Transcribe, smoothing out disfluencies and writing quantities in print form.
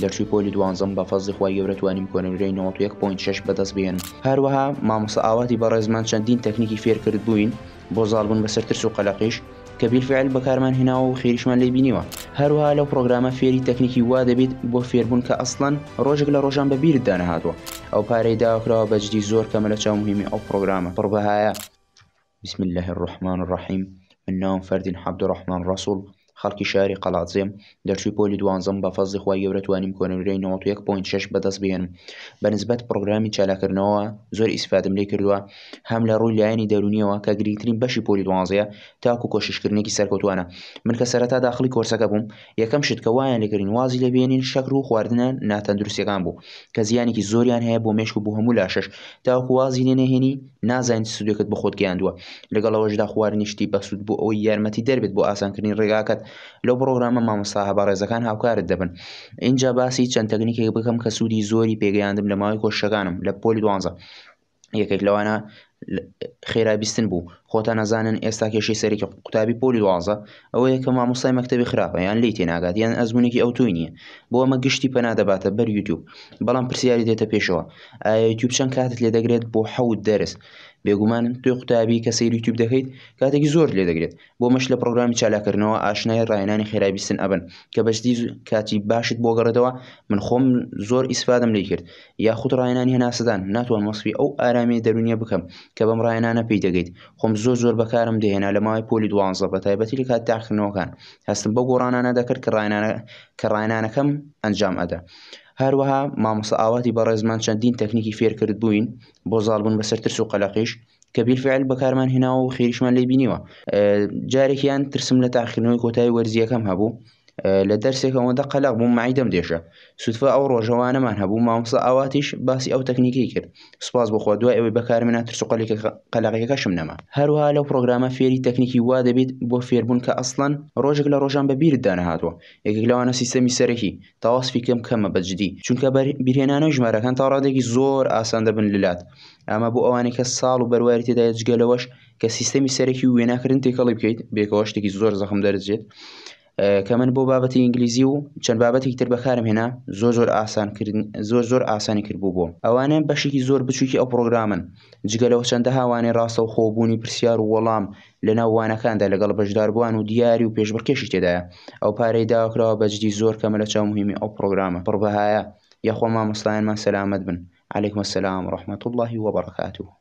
دەرچووی پۆلی دوانزەم بە فەزڵی خوای گەورە توانیم کۆنەوەرەی 91.6 بەدەست بێنم. هەروەها مامۆستا ئاواتی بەڕێزمان چەندین تەکنیکی فێر کرد بووین بۆ زاڵبوون بەسەر ترس و قەلەقیش کە بیلفعل بەکارمان هێناوە و خێریشمان لێ بینیوە. هەروەها لەو پرۆگرامە فێری تەکنیکی وا دەبێت بۆ فێربوون کە ئەسڵەن ڕۆژێک لە ڕۆژان بە بیرت دانەهاتوە. ئەو پارەی داوەکراوە بەجددی زۆر کەمە لە چاو مهمی ئەو پرۆگرامە پڕبەهایە. بسم الله الرحمن الرحیم. من ناوم فەردین عەبدوڕەحمان ڕەسوڵ، خەڵکی شاری قەڵاتزێم، دەرچووی پۆلی دوانزەم بە فەزڵی خوای گەورە توانیم کۆنەوەرەی 91.6 بەدەست بێنم. بەنسبەت پرۆگرامی چالاکردنەوە زۆر ئیسفادەم لێ کردووە، هەم لە ڕووی لایەنی دەرونیەوە کە گرنگترین بەشی پۆلی دوانزەیە تاکو کۆششکردنێکی سەرکەوتوانە. من کە سەرەتا داخلی کۆرسەکە بووم، یەکەم شت کە وایان لێکردین وازی لێ بێنین شەکر و خواردنە ناتەندروستیەکان بوو کە زیانێکی زۆریان هەیە بۆ مێشک و بۆ هەموو لاشەش. تاوەکو وازی لێ نەهێنی نازانیت سودێکت بە خۆت گەیاندووە. لەگەڵ ئەوەشدا خواردنی شتی بەسوود بۆ ئەوەی یارمەتی دەربێت بۆ ئاسانکردنی ڕێگاکەت. لەو پرۆگرامە مامۆستا هەبارێزەکان هاوکارت دەبن. اینجا باسی چەند تەکنیکێک بکەم کە سوودی زۆری پێگەیاندم لە ماوەی کۆششەکانم لە پۆلی دوانزە. یەکێک لەوانە خێرابیستن بوو. خۆتان نەزانن ئێستا کێشەی سەرێکی قوتابی پۆلی دوانزە ئەوەیە کە مامۆستای مەکتەبی خراپە یان لی تێناگات یان ئەزموونێکی ئەوتۆی نییە، بۆ ئەمە گشتی پەنا دەباتە بەر یوتیوب. بەڵام پرسیاری دێتە پێشەوە، ئایا یوتیوب چەند کاتت لێ دەگرێت بۆ 7 دەرس؟ بێگومان توی قوتابی کە سەیری یوتیوب دەکەیت کاتێکی زۆر لێ دەگرێت. بۆ مەش لە پرۆگرامی چالاکردنەوە ئاشنای ڕاهێنانی خێرابیستن ئەبن کە بەشتی کاتی باشت بۆ گەڕێتەوە. من خۆم زۆر ئیسفادەم لێ کرد. یاخود ڕاهێنانی هێناسەدان ناتوان وەسفی ئەو ئارامی دەرونیە بکەم کە بەم ڕاهێنانە پێی دەگەیت. خۆم زۆر بەکارم دەهێنا لە ماوەی پۆلی دوانزە بە تایبەتی لە کات تاقیکردنەوەکان. هەستم بەو گۆڕانانە دەکرد کە ڕاهێنانەکەم ئەنجام ئەدا. هەروەها مامۆستا ئاواتی بەڕێزمان چەندین تەکنیکی فێر کرد بووین بۆ زاڵبوون بەسەر ترس و قەلەقیش کە بیلفعل بەکارمان هێناوە و خێریشمان لێ بینیوە. جارێکیان ترسم لە تاقیکردنەوەی کۆتایی وەرزیەکەم هەبوو. لە دەرسێکەوەدا قەلەق بووم، مەعیدەم دێشە. سوتفە ئەو ڕۆژەوانەمان هەبوو مامۆستا ئاواتیش باسی ئەو تەکنیکەی کرد. سوپاس بۆخوا دوای ئەوەی بەکارمێنا ترس و قەلەقیەکەشم نەما. هەروەها لەو پرۆگرامە فێری تەکنیکی وا دەبێت بۆ فێربوون کە ئەسڵەن ڕۆژێک لە ڕۆژان بە بیرت دانەهاتوە. یەکێک لەوانە سیستەمی سەرەکی تاوەسفی کەمە بەجددی، چونکە بیرهێنانەوەی ژمارەکان تا ڕادێکی زۆر ئاسان دەبن لەلات. ئەمە بۆ ئەوانەی کە ساڵ و بەرواری تێدایە جگەلەوەش کە سیستەمی سەرەکی و وێناکردن تێکەڵی بکەیت بێکەوە شتێکی زۆر زەخم دەرەچێت. کە من بۆ بابەتی ئینگلیزی و چەند بابەتێکی تر بەکارم هێنا زۆر ئاسانی کرد بوو بۆم. ئەوانە بەشێکی زۆر بچووکی ئەو پرۆگرامن. جگەلەوە چەندەها وانەی ڕاستە و خۆبوونی پرسیار و وەڵام لە ناو وانەکاندا لەگەڵ بەشداربووان و دیاری و پێشبڕکێشی تێدایە. ئەو پارەی داوەکراوە بەجددی زۆر کەمە لە چاو مهمی ئەو پرۆگرامە پڕبەهایە. یاخوا مامۆستایانمان سەلامەت بن. عەلەیکوم ئەسسەلام وەڕەحمەتوڵڵاهی وەبەڕەکاتوه.